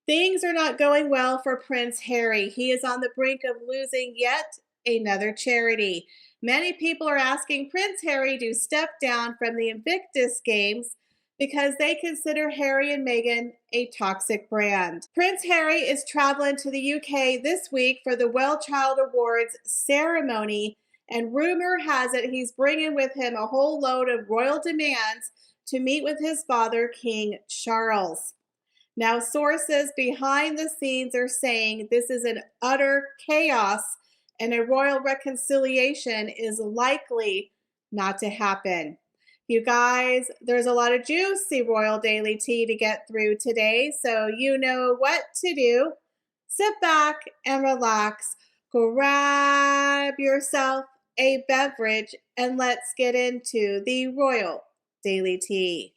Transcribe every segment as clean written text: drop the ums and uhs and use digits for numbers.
Things are not going well for Prince Harry. He is on the brink of losing yet another charity. Many people are asking Prince Harry to step down from the Invictus Games because they consider Harry and Meghan a toxic brand. Prince Harry is traveling to the UK this week for the Well Child Awards ceremony, and rumor has it he's bringing with him a whole load of royal demands to meet with his father, King Charles. Now, sources behind the scenes are saying this is an utter chaos and a royal reconciliation is likely not to happen. You guys, there's a lot of juicy royal daily tea to get through today, so you know what to do. Sit back and relax, grab yourself a beverage, and let's get into the royal daily tea.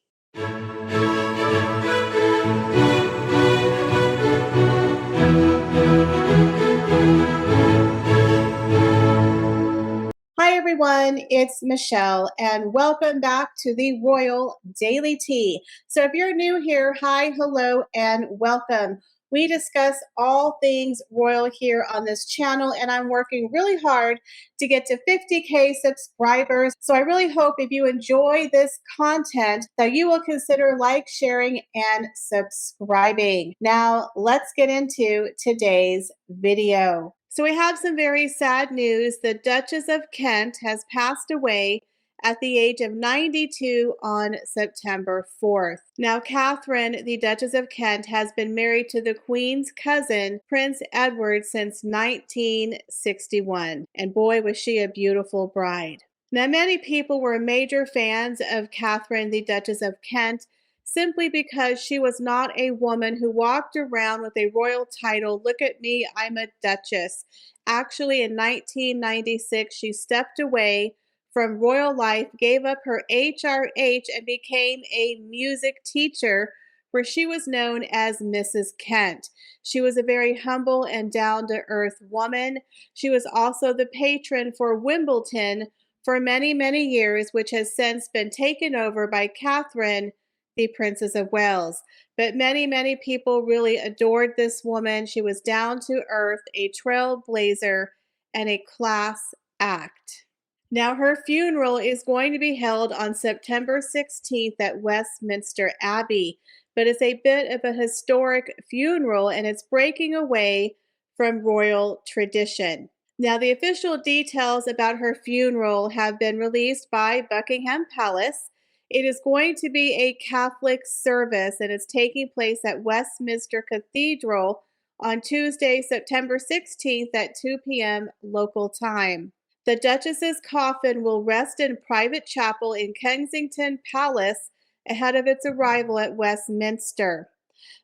Hi everyone, it's Michelle and welcome back to the Royal Daily Tea. So if you're new here, hi, hello, and welcome. We discuss all things royal here on this channel and I'm working really hard to get to 50K subscribers. So I really hope if you enjoy this content that you will consider like, sharing, and subscribing. Now let's get into today's video. So we have some very sad news. The Duchess of Kent has passed away at the age of 92 on September 4th. Now, Catherine, the Duchess of Kent, has been married to the Queen's cousin, Prince Edward, since 1961. And boy, was she a beautiful bride. Now, many people were major fans of Catherine, the Duchess of Kent, simply because she was not a woman who walked around with a royal title. Look at me, I'm a duchess. Actually, in 1996, she stepped away from royal life, gave up her HRH, and became a music teacher where she was known as Mrs. Kent. She was a very humble and down-to-earth woman. She was also the patron for Wimbledon for many, many years, which has since been taken over by Catherine, the Princess of Wales. But many, many people really adored this woman. She was down to earth, a trailblazer, and a class act. Now, her funeral is going to be held on September 16th at Westminster Abbey, but it's a bit of a historic funeral and it's breaking away from royal tradition. Now, the official details about her funeral have been released by Buckingham Palace. It is going to be a Catholic service and it's taking place at Westminster Cathedral on Tuesday, September 16th at 2 p.m. local time. The Duchess's coffin will rest in private chapel in Kensington Palace ahead of its arrival at Westminster.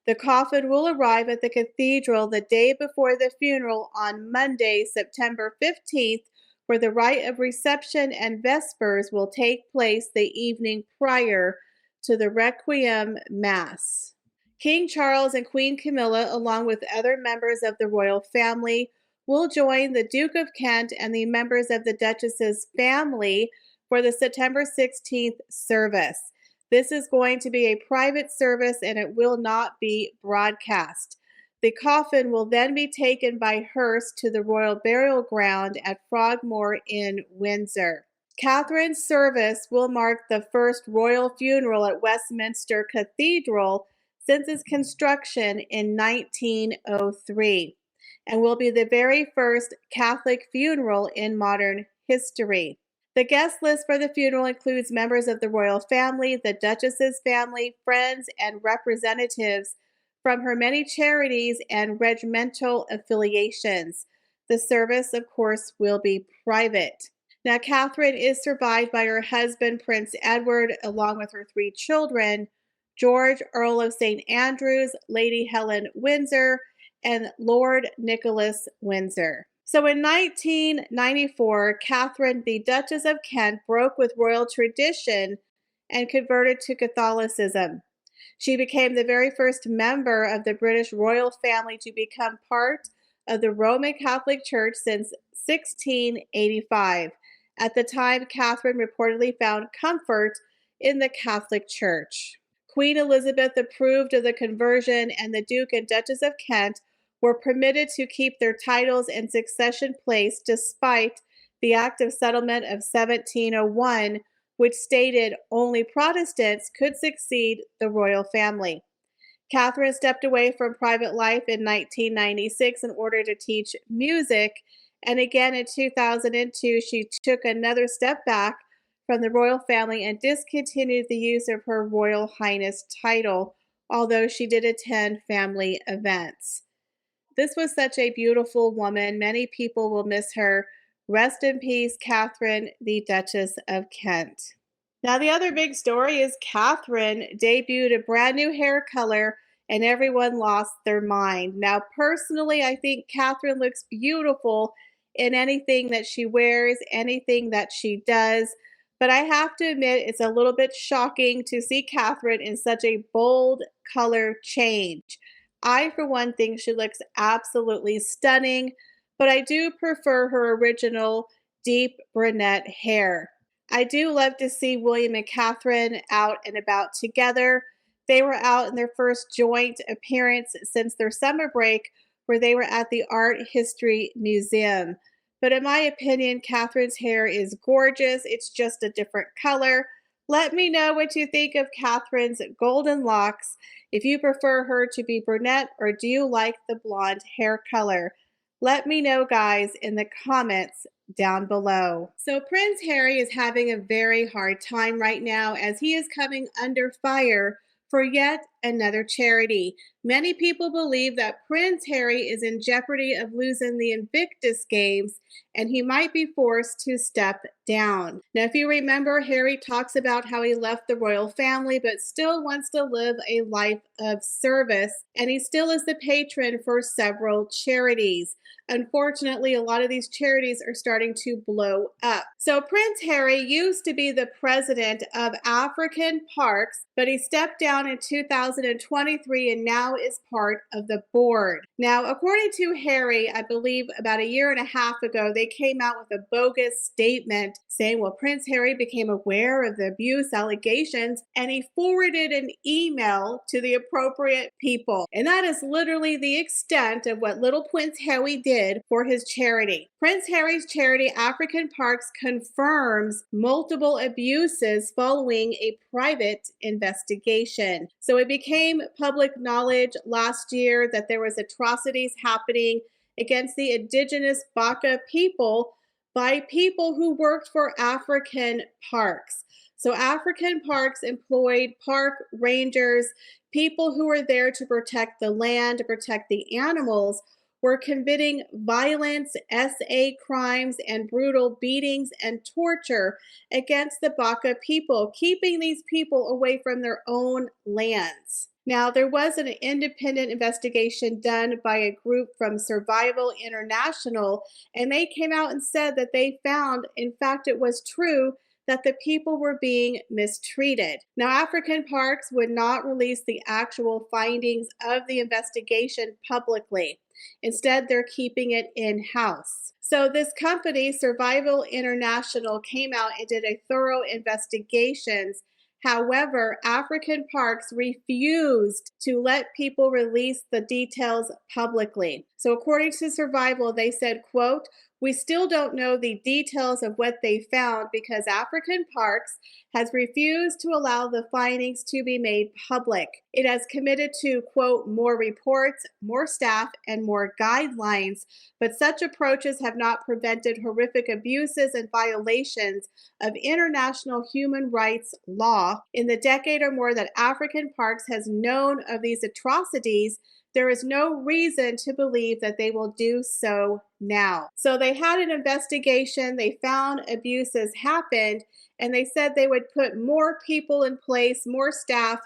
The coffin will arrive at the cathedral the day before the funeral on Monday, September 15th, where the rite of reception and vespers will take place the evening prior to the Requiem Mass. King Charles and Queen Camilla, along with other members of the royal family, will join the Duke of Kent and the members of the Duchess's family for the September 16th service. This is going to be a private service and it will not be broadcast. The coffin will then be taken by hearse to the royal burial ground at Frogmore in Windsor. Catherine's service will mark the first royal funeral at Westminster Cathedral since its construction in 1903 and will be the very first Catholic funeral in modern history. The guest list for the funeral includes members of the royal family, the Duchess's family, friends, and representatives from her many charities and regimental affiliations. The service, of course, will be private. Now, Catherine is survived by her husband, Prince Edward, along with her 3 children, George, Earl of St. Andrews, Lady Helen Windsor, and Lord Nicholas Windsor. So in 1994, Catherine, the Duchess of Kent, broke with royal tradition and converted to Catholicism. She became the very first member of the British royal family to become part of the Roman Catholic Church since 1685. At the time, Catherine reportedly found comfort in the Catholic Church. Queen Elizabeth approved of the conversion, and the Duke and Duchess of Kent were permitted to keep their titles and succession place despite the Act of Settlement of 1701, which stated only Protestants could succeed the royal family. Catherine stepped away from private life in 1996 in order to teach music, and again in 2002 she took another step back from the royal family and discontinued the use of her Royal Highness title, although she did attend family events. This was such a beautiful woman. Many people will miss her. Rest in peace, Catherine, the Duchess of Kent. Now, the other big story is Catherine debuted a brand new hair color and everyone lost their mind. Now, personally, I think Catherine looks beautiful in anything that she wears, anything that she does. But I have to admit, it's a little bit shocking to see Catherine in such a bold color change. I, for one, think she looks absolutely stunning, but I do prefer her original deep brunette hair. I do love to see William and Catherine out and about together. They were out in their first joint appearance since their summer break, where they were at the Art History Museum. But in my opinion, Catherine's hair is gorgeous. It's just a different color. Let me know what you think of Catherine's golden locks. If you prefer her to be brunette or do you like the blonde hair color? Let me know, guys, in the comments down below. So Prince Harry is having a very hard time right now as he is coming under fire for yet another charity. Many people believe that Prince Harry is in jeopardy of losing the Invictus games and he might be forced to step down. Now, if you remember, Harry talks about how he left the royal family but still wants to live a life of service, and he still is the patron for several charities. Unfortunately, a lot of these charities are starting to blow up. So Prince Harry used to be the president of African Parks, but he stepped down in 2023 and now is part of the board. Now, according to Harry, I believe about a year and a half ago, they came out with a bogus statement saying, well, Prince Harry became aware of the abuse allegations and he forwarded an email to the appropriate people. And that is literally the extent of what little Prince Harry did for his charity. Prince Harry's charity, African Parks, confirms multiple abuses following a private investigation. So it became public knowledge last year that there was atrocities happening against the indigenous Baka people by people who worked for African Parks. So African Parks employed park rangers, people who were there to protect the land, to protect the animals, were committing violence, SA crimes, and brutal beatings and torture against the Baka people, keeping these people away from their own lands. Now, there was an independent investigation done by a group from Survival International, and they came out and said that they found, in fact, it was true, that the people were being mistreated. Now, African Parks would not release the actual findings of the investigation publicly. Instead, they're keeping it in-house. So this company, Survival International, came out and did a thorough investigations. However, African Parks refused to let people release the details publicly. So according to Survival, they said, quote, "We still don't know the details of what they found because African Parks has refused to allow the findings to be made public. It has committed to, quote, more reports, more staff, and more guidelines, but such approaches have not prevented horrific abuses and violations of international human rights law. In the decade or more that African Parks has known of these atrocities, there is no reason to believe that they will do so now." So they had an investigation, they found abuses happened, and they said they would put more people in place, more staff,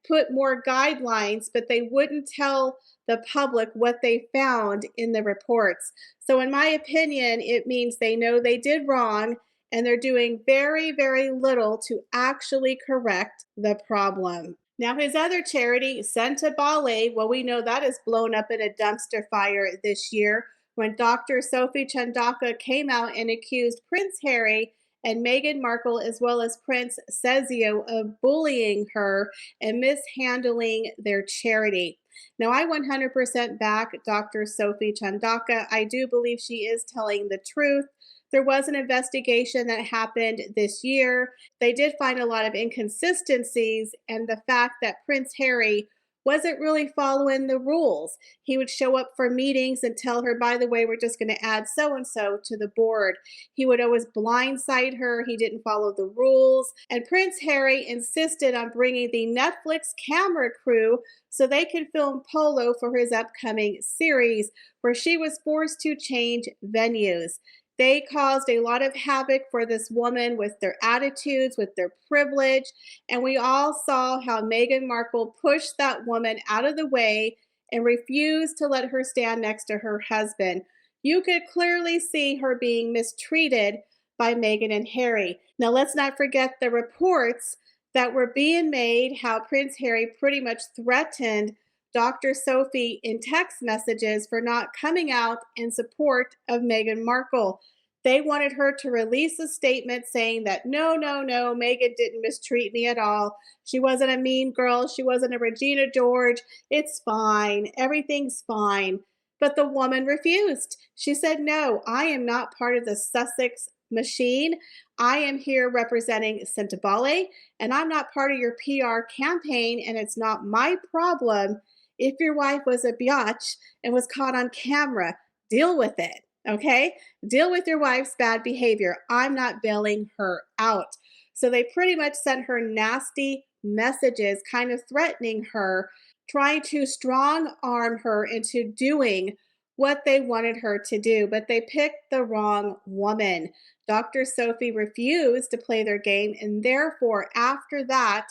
put more guidelines, but they wouldn't tell the public what they found in the reports. So in my opinion, it means they know they did wrong and they're doing very, very little to actually correct the problem. Now, his other charity, Santa Bale, well, we know that is blown up in a dumpster fire this year when Dr. Sophie Chandaka came out and accused Prince Harry and Meghan Markle, as well as Prince Sezio, of bullying her and mishandling their charity. Now, I 100% back Dr. Sophie Chandaka. I do believe she is telling the truth. There was an investigation that happened this year. They did find a lot of inconsistencies, and the fact that Prince Harry wasn't really following the rules. He would show up for meetings and tell her, by the way, we're just going to add so and so to the board. He would always blindside her. He didn't follow the rules. And Prince Harry insisted on bringing the Netflix camera crew so they could film Polo for his upcoming series, where she was forced to change venues. They caused a lot of havoc for this woman with their attitudes, with their privilege. And we all saw how Meghan Markle pushed that woman out of the way and refused to let her stand next to her husband. You could clearly see her being mistreated by Meghan and Harry. Now, let's not forget the reports that were being made, how Prince Harry pretty much threatened Dr. Sophie in text messages for not coming out in support of Meghan Markle. They wanted her to release a statement saying that no, Meghan didn't mistreat me at all. She wasn't a mean girl. She wasn't a Regina George. It's fine. Everything's fine. But the woman refused. She said, no, I am not part of the Sussex machine. I am here representing Sentebale, and I'm not part of your PR campaign, and it's not my problem. If your wife was a biatch and was caught on camera, deal with it, okay? Deal with your wife's bad behavior. I'm not bailing her out. So they pretty much sent her nasty messages, kind of threatening her, trying to strong arm her into doing what they wanted her to do, but they picked the wrong woman. Dr. Sophie refused to play their game, and therefore, after that,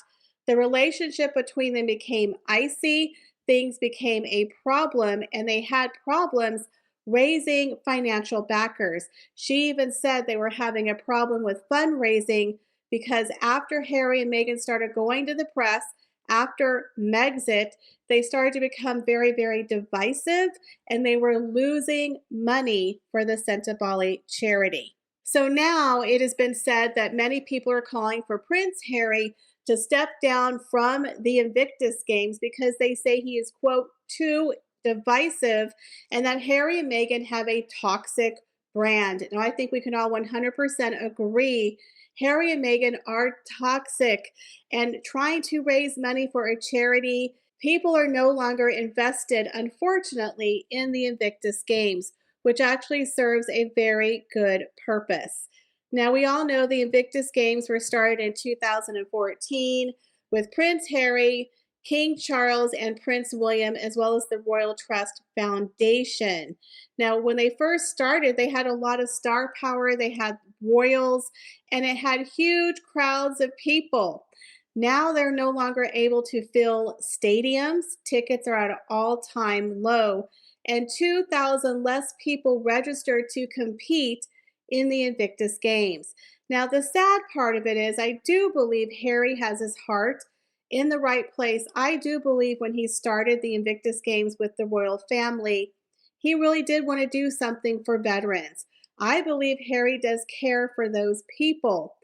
the relationship between them became icy. Things became a problem, and they had problems raising financial backers. She even said they were having a problem with fundraising because after Harry and Meghan started going to the press, after Megxit, they started to become very, very divisive, and they were losing money for the Sentebale charity. So now it has been said that many people are calling for Prince Harry to step down from the Invictus games because they say he is, quote, too divisive, and that Harry and Meghan have a toxic brand. Now, I think we can all 100% agree Harry and Meghan are toxic, and trying to raise money for a charity, people are no longer invested, unfortunately, in the Invictus games, which actually serves a very good purpose. Now, we all know the Invictus Games were started in 2014 with Prince Harry, King Charles, and Prince William, as well as the Royal Trust Foundation. Now, when they first started, they had a lot of star power. They had royals, and it had huge crowds of people. Now they're no longer able to fill stadiums. Tickets are at an all-time low, and 2,000 less people registered to compete in the Invictus Games. Now, the sad part of it is I do believe Harry has his heart in the right place. I do believe when he started the Invictus Games with the royal family, he really did want to do something for veterans. I believe Harry does care for those people.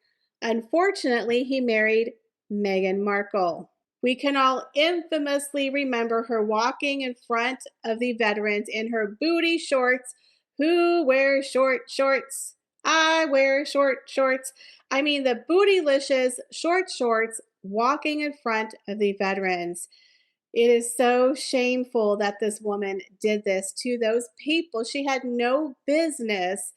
Unfortunately, he married Meghan Markle. We can all infamously remember her walking in front of the veterans in her booty shorts. Who wears short shorts? I wear short shorts. I mean, the bootylicious short shorts walking in front of the veterans. It is so shameful that this woman did this to those people. She had no business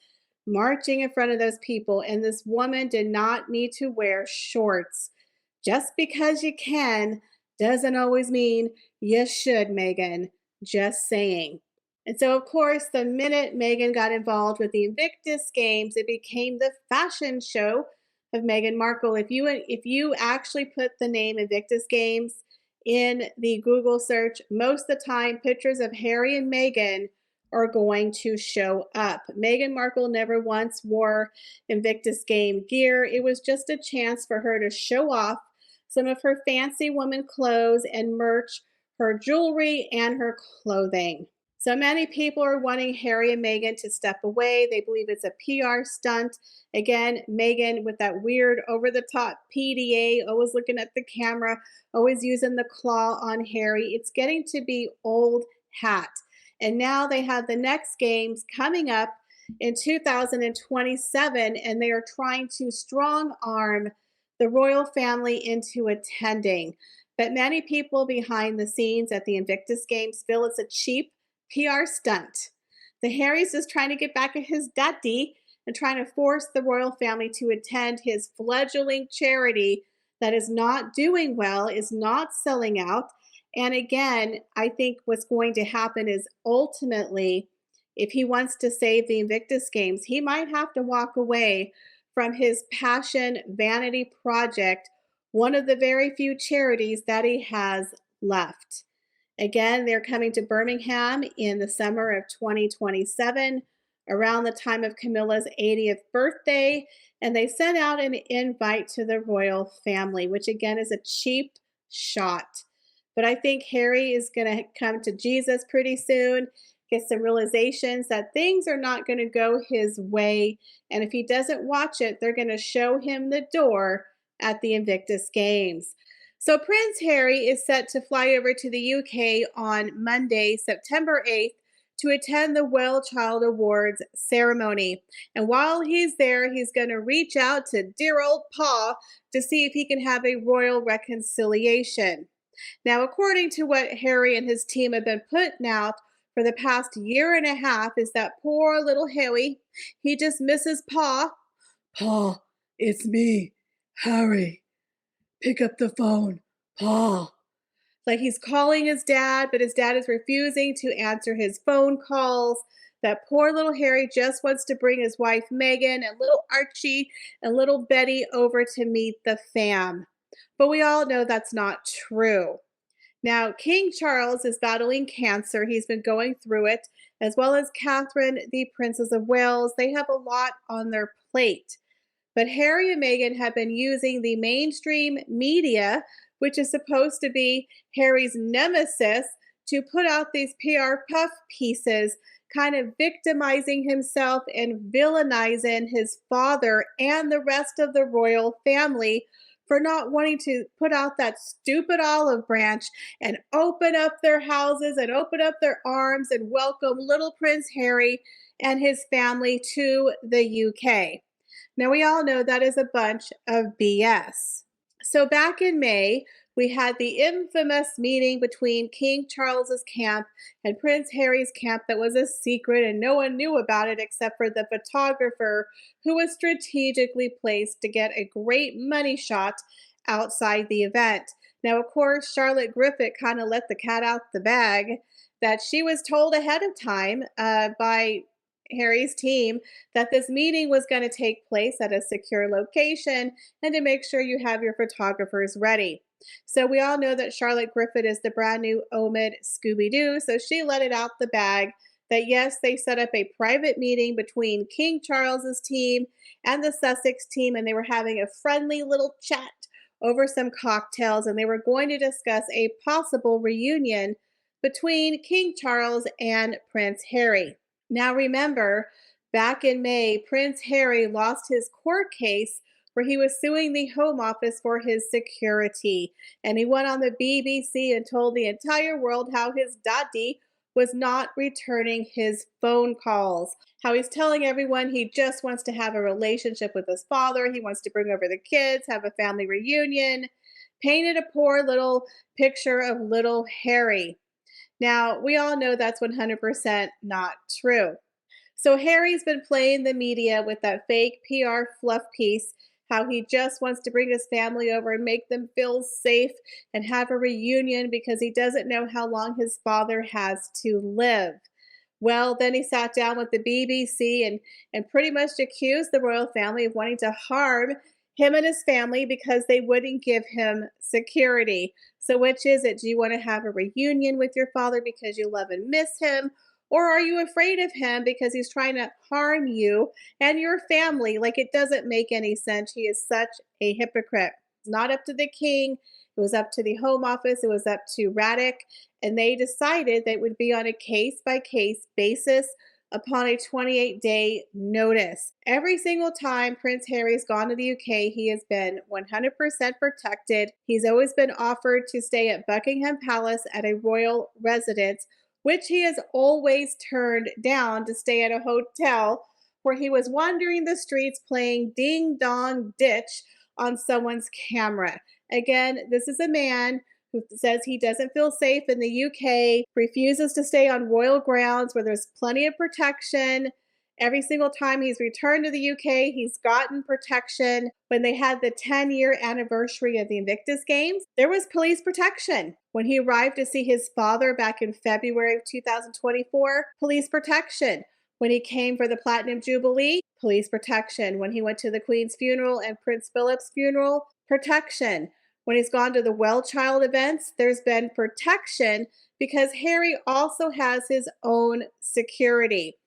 marching in front of those people, and this woman did not need to wear shorts. Just because you can doesn't always mean you should, Meghan. Just saying. And so, of course, the minute Meghan got involved with the Invictus Games, it became the fashion show of Meghan Markle. If you actually put the name Invictus Games in the Google search, most of the time pictures of Harry and Meghan are going to show up. Meghan Markle never once wore Invictus Game gear. It was just a chance for her to show off some of her fancy woman clothes and merch, her jewelry, and her clothing. So many people are wanting Harry and Meghan to step away. They believe it's a PR stunt. Again, Meghan with that weird over the top PDA, always looking at the camera, always using the claw on Harry. It's getting to be old hat. And now they have the next games coming up in 2027, and they are trying to strong arm the royal family into attending. But many people behind the scenes at the Invictus Games feel it's a cheap PR stunt. The Harry's just trying to get back at his daddy and trying to force the royal family to attend his fledgling charity that is not doing well, is not selling out. And again, I think what's going to happen is ultimately, if he wants to save the Invictus Games, he might have to walk away from his passion vanity project, one of the very few charities that he has left. Again, they're coming to Birmingham in the summer of 2027, around the time of Camilla's 80th birthday, and they sent out an invite to the royal family, which again is a cheap shot. But I think Harry is going to come to Jesus pretty soon, get some realizations that things are not going to go his way. And if he doesn't watch it, they're going to show him the door at the Invictus Games. So Prince Harry is set to fly over to the UK on Monday, September 8th, to attend the Well Child Awards ceremony. And while he's there, he's going to reach out to dear old Pa to see if he can have a royal reconciliation. Now, according to what Harry and his team have been putting out for the past year and a half, is that poor little Harry, he just misses Pa. Pa, it's me, Harry. Pick up the phone, Pa. Like he's calling his dad, but his dad is refusing to answer his phone calls. That poor little Harry just wants to bring his wife Meghan and little Archie and little Betty over to meet the fam. But we all know that's not true. Now, King Charles is battling cancer. He's been going through it, as well as Catherine, the Princess of Wales. They have a lot on their plate. But Harry and Meghan have been using the mainstream media, which is supposed to be Harry's nemesis, to put out these PR puff pieces, kind of victimizing himself and villainizing his father and the rest of the royal family for not wanting to put out that stupid olive branch and open up their houses and open up their arms and welcome little Prince Harry and his family to the UK. Now, we all know that is a bunch of BS. So back in May, we had the infamous meeting between King Charles's camp and Prince Harry's camp that was a secret and no one knew about it except for the photographer who was strategically placed to get a great money shot outside the event. Now, of course, Charlotte Griffith kind of let the cat out the bag that she was told ahead of time by Harry's team that this meeting was going to take place at a secure location and to make sure you have your photographers ready. So we all know that Charlotte Griffith is the brand new Omid Scooby-Doo, so she let it out the bag that yes, they set up a private meeting between King Charles's team and the Sussex team, and they were having a friendly little chat over some cocktails, and they were going to discuss a possible reunion between King Charles and Prince Harry. Now remember, back in May, Prince Harry lost his court case where he was suing the Home Office for his security. And he went on the BBC and told the entire world how his daddy was not returning his phone calls, how he's telling everyone he just wants to have a relationship with his father, he wants to bring over the kids, have a family reunion, painted a poor little picture of little Harry. Now, we all know that's 100% not true. So Harry's been playing the media with that fake PR fluff piece, how he just wants to bring his family over and make them feel safe and have a reunion because he doesn't know how long his father has to live. Well, then he sat down with the BBC and pretty much accused the royal family of wanting to harm him and his family because they wouldn't give him security. So which is it? Do you want to have a reunion with your father because you love and miss him? Or are you afraid of him because he's trying to harm you and your family? Like, it doesn't make any sense. He is such a hypocrite. It's not up to the king. It was up to the Home Office, it was up to Raddick, and they decided that it would be on a case by case basis upon a 28-day notice. Every single time Prince Harry's gone to the UK, he has been 100% protected. He's always been offered to stay at Buckingham Palace at a royal residence, which he has always turned down to stay at a hotel where he was wandering the streets playing Ding Dong Ditch on someone's camera. Again, this is a man who says he doesn't feel safe in the UK, refuses to stay on royal grounds where there's plenty of protection. Every single time he's returned to the UK, he's gotten protection. When they had the 10-year anniversary of the Invictus Games, there was police protection. When he arrived to see his father back in February of 2024, police protection. When he came for the Platinum Jubilee, police protection. When he went to the Queen's funeral and Prince Philip's funeral, protection. When he's gone to the Well Child events, there's been protection because Harry also has his own security.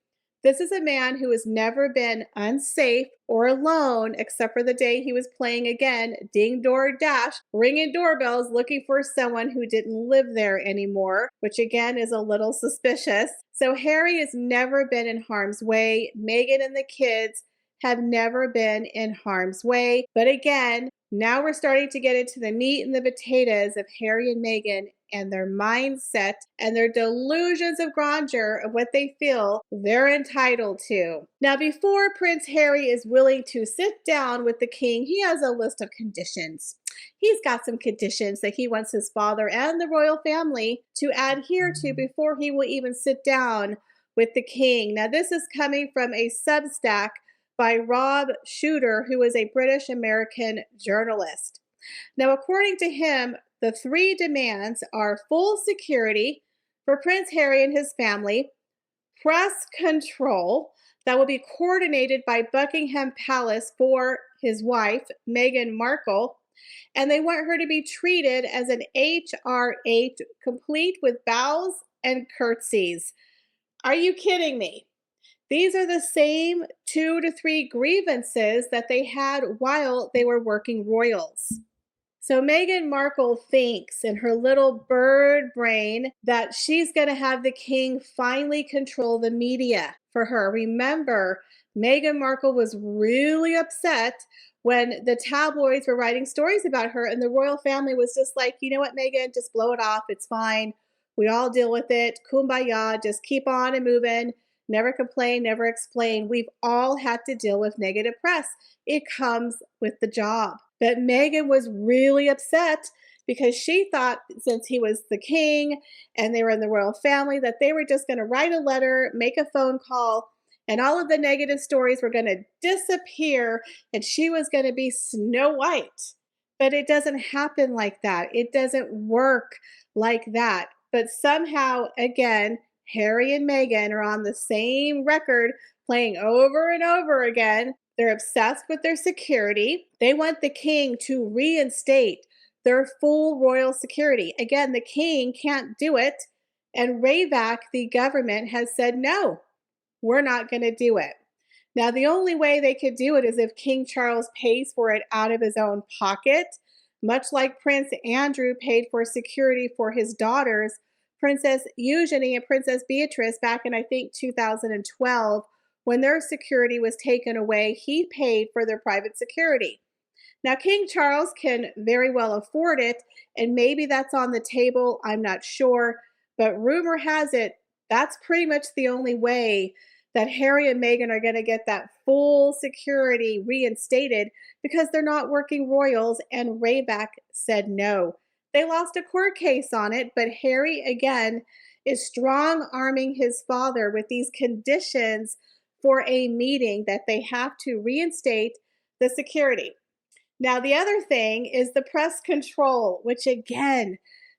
This is a man who has never been unsafe or alone except for the day he was playing again, Ding Door Dash, ringing doorbells looking for someone who didn't live there anymore, which again is a little suspicious. So Harry has never been in harm's way. Meghan and the kids have never been in harm's way. But again, now we're starting to get into the meat and the potatoes of Harry and Meghan and their mindset and their delusions of grandeur of what they feel they're entitled to. Now, before Prince Harry is willing to sit down with the king, he has a list of conditions. He's got some conditions that he wants his father and the royal family to adhere to before he will even sit down with the king. Now, this is coming from a Substack by Rob Shooter, who is a British American journalist. Now, according to him, the three demands are full security for Prince Harry and his family, press control that will be coordinated by Buckingham Palace for his wife, Meghan Markle, and they want her to be treated as an HRH, complete with bows and curtsies. Are you kidding me? These are the same 2 to 3 grievances that they had while they were working royals. So Meghan Markle thinks in her little bird brain that she's going to have the king finally control the media for her. Remember, Meghan Markle was really upset when the tabloids were writing stories about her and the royal family was just like, you know what, Meghan, just blow it off. It's fine. We all deal with it. Kumbaya, just keep on and moving. Never complain, never explain. We've all had to deal with negative press. It comes with the job. But Meghan was really upset because she thought since he was the king and they were in the royal family that they were just going to write a letter, make a phone call, and all of the negative stories were going to disappear and she was going to be Snow White. But it doesn't happen like that. It doesn't work like that. But somehow, again, Harry and Meghan are on the same record playing over and over again. They're obsessed with their security. They want the king to reinstate their full royal security. Again, the king can't do it. And Rayback, the government, has said, no, we're not going to do it. Now, the only way they could do it is if King Charles pays for it out of his own pocket, much like Prince Andrew paid for security for his daughters, Princess Eugenie and Princess Beatrice, back in, I think, 2012, when their security was taken away, he paid for their private security. Now, King Charles can very well afford it, and maybe that's on the table. I'm not sure. But rumor has it, that's pretty much the only way that Harry and Meghan are going to get that full security reinstated because they're not working royals, and Rayback said no. They lost a court case on it, but Harry, again, is strong-arming his father with these conditions for a meeting that they have to reinstate the security. Now, the other thing is the press control, which again,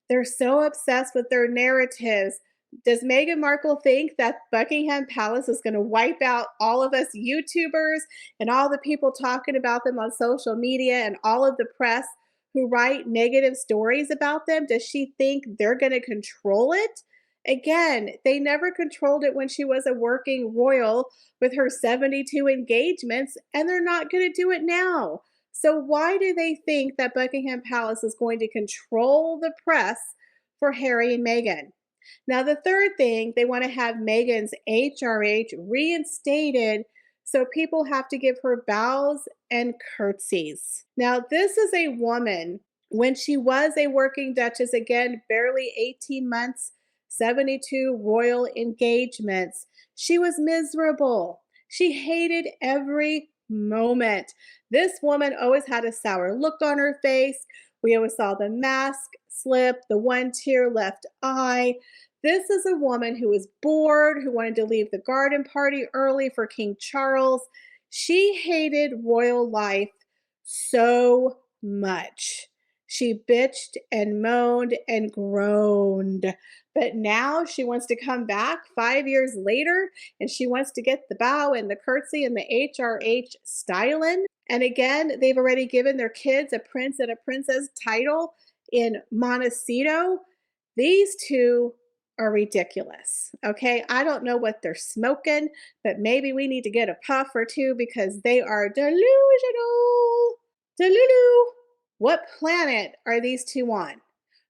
they're so obsessed with their narratives. Does Meghan Markle think that Buckingham Palace is going to wipe out all of us YouTubers and all the people talking about them on social media and all of the press who write negative stories about them? Does she think they're going to control it? Again, they never controlled it when she was a working royal with her 72 engagements, and they're not going to do it now. So, why do they think that Buckingham Palace is going to control the press for Harry and Meghan? Now, the third thing, they want to have Meghan's HRH reinstated so people have to give her bows and curtsies. Now, this is a woman, when she was a working duchess, again, barely 18 months, 72 royal engagements, she was miserable. She hated every moment. This woman always had a sour look on her face. We always saw the mask slip, the one tear left eye. This is a woman who was bored, who wanted to leave the garden party early for King Charles. She hated royal life so much. She bitched and moaned and groaned. But now she wants to come back 5 years later and she wants to get the bow and the curtsy and the HRH styling. And again, they've already given their kids a prince and a princess title in Montecito. These two are ridiculous. Okay. I don't know what they're smoking, but maybe we need to get a puff or two because they are delusional. Delulu. What planet are these two on?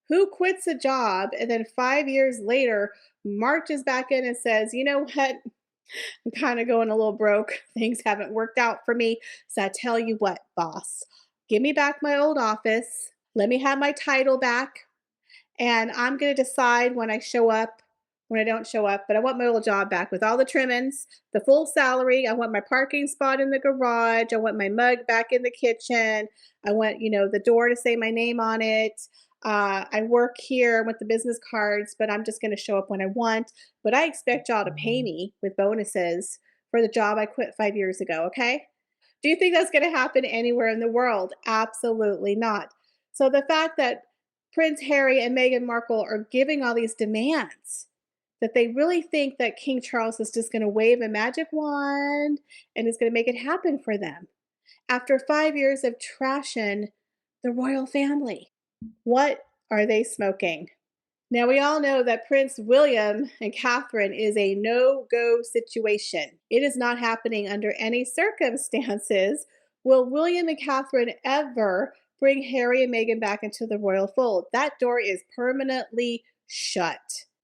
Who quits a job and then 5 years later marches back in and says, you know what? I'm kind of going a little broke. Things haven't worked out for me. So I tell you what, boss, give me back my old office. Let me have my title back. And I'm going to decide when I show up, when I don't show up, but I want my old job back with all the trimmings, the full salary. I want my parking spot in the garage. I want my mug back in the kitchen. I want, the door to say my name on it. I work here with the business cards, but I'm just going to show up when I want. But I expect y'all to pay me with bonuses for the job I quit 5 years ago. Okay. Do you think that's going to happen anywhere in the world? Absolutely not. So the fact that Prince Harry and Meghan Markle are giving all these demands, that they really think that King Charles is just going to wave a magic wand and is going to make it happen for them after 5 years of trashing the royal family. What are they smoking? Now, we all know that Prince William and Catherine is a no-go situation. It is not happening under any circumstances. Will William and Catherine ever bring Harry and Meghan back into the royal fold? That door is permanently shut.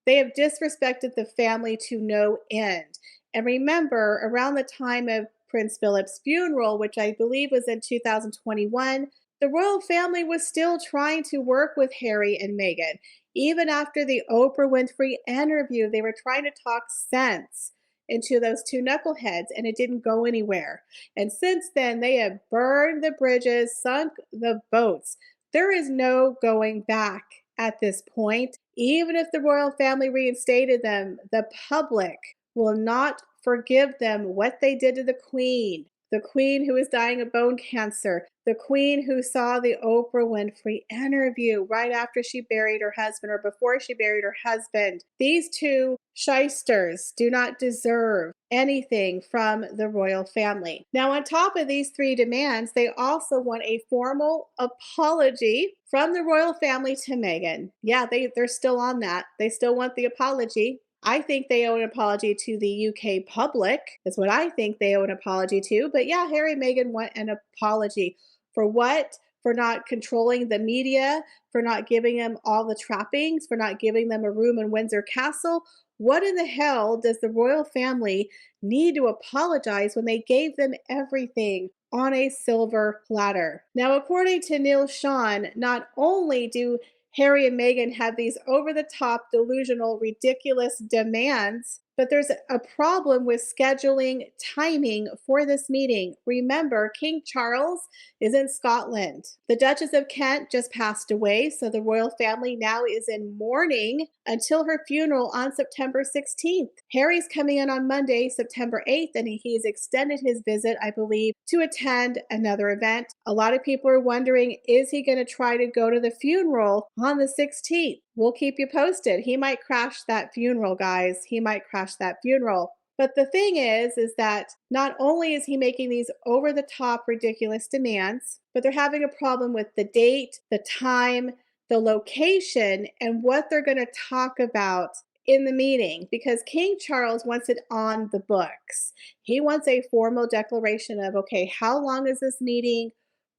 They have disrespected the family to no end. And remember, around the time of Prince Philip's funeral, which I believe was in 2021, the royal family was still trying to work with Harry and Meghan. Even after the Oprah Winfrey interview, they were trying to talk sense into those two knuckleheads, and it didn't go anywhere. And since then, they have burned the bridges, sunk the boats. There is no going back at this point. Even if the royal family reinstated them, the public will not forgive them what they did to the Queen. The Queen who is dying of bone cancer, the Queen who saw the Oprah Winfrey interview right after she buried her husband or before she buried her husband. These two shysters do not deserve anything from the royal family. Now, on top of these three demands, they also want a formal apology from the royal family to Meghan. Yeah, they're still on that. They still want the apology. I think they owe an apology to the UK public. That's what I think they owe an apology to. But yeah, Harry and Meghan want an apology. For what? For not controlling the media, for not giving them all the trappings, for not giving them a room in Windsor Castle. What in the hell does the royal family need to apologize when they gave them everything on a silver platter? Now, according to Neil Sean, not only do Harry and Meghan have these over-the-top, delusional, ridiculous demands, but there's a problem with scheduling timing for this meeting. Remember, King Charles is in Scotland. The Duchess of Kent just passed away, so the royal family now is in mourning until her funeral on September 16th. Harry's coming in on Monday, September 8th, and he's extended his visit, I believe, to attend another event. A lot of people are wondering, is he going to try to go to the funeral on the 16th? We'll keep you posted. He might crash that funeral, guys. He might crash that funeral. But the thing is that not only is he making these over-the-top ridiculous demands, but they're having a problem with the date, the time, the location, and what they're going to talk about in the meeting, because King Charles wants it on the books. He wants a formal declaration of, okay, how long is this meeting?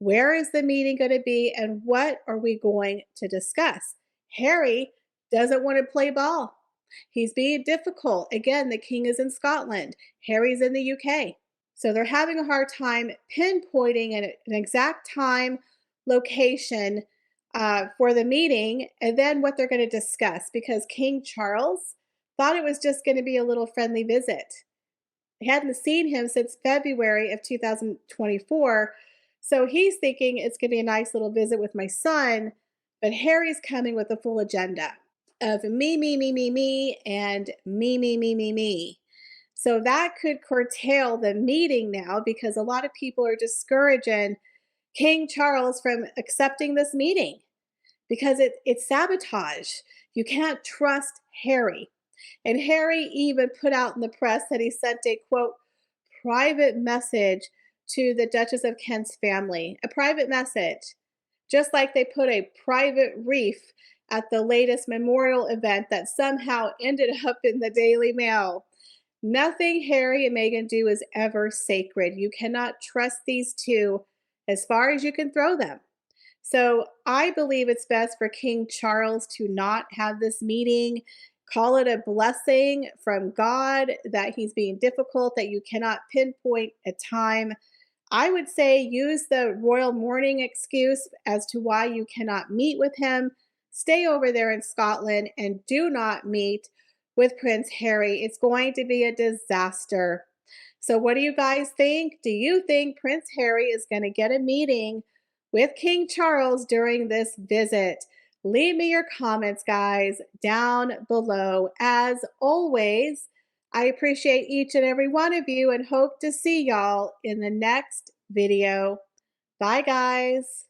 Where is the meeting going to be and what are we going to discuss? Harry doesn't want to play ball. He's being difficult. Again, the king is in Scotland, Harry's in the UK. So they're having a hard time pinpointing an exact time, location for the meeting, and then what they're going to discuss because King Charles thought it was just going to be a little friendly visit. I hadn't seen him since February of 2024. So he's thinking it's going to be a nice little visit with my son, but Harry's coming with a full agenda of me, and me. So that could curtail the meeting now because a lot of people are discouraging King Charles from accepting this meeting because it's sabotage. You can't trust Harry. And Harry even put out in the press that he sent a quote, private message to the Duchess of Kent's family, a private message, just like they put a private reef at the latest memorial event that somehow ended up in the Daily Mail. Nothing Harry and Meghan do is ever sacred. You cannot trust these two as far as you can throw them. So I believe it's best for King Charles to not have this meeting. Call it a blessing from God that he's being difficult, that you cannot pinpoint a time. I would say use the royal mourning excuse as to why you cannot meet with him. Stay over there in Scotland and do not meet with Prince Harry. It's going to be a disaster. So, what do you guys think? Do you think Prince Harry is going to get a meeting with King Charles during this visit? Leave me your comments, guys, down below. As always, I appreciate each and every one of you and hope to see y'all in the next video. Bye, guys.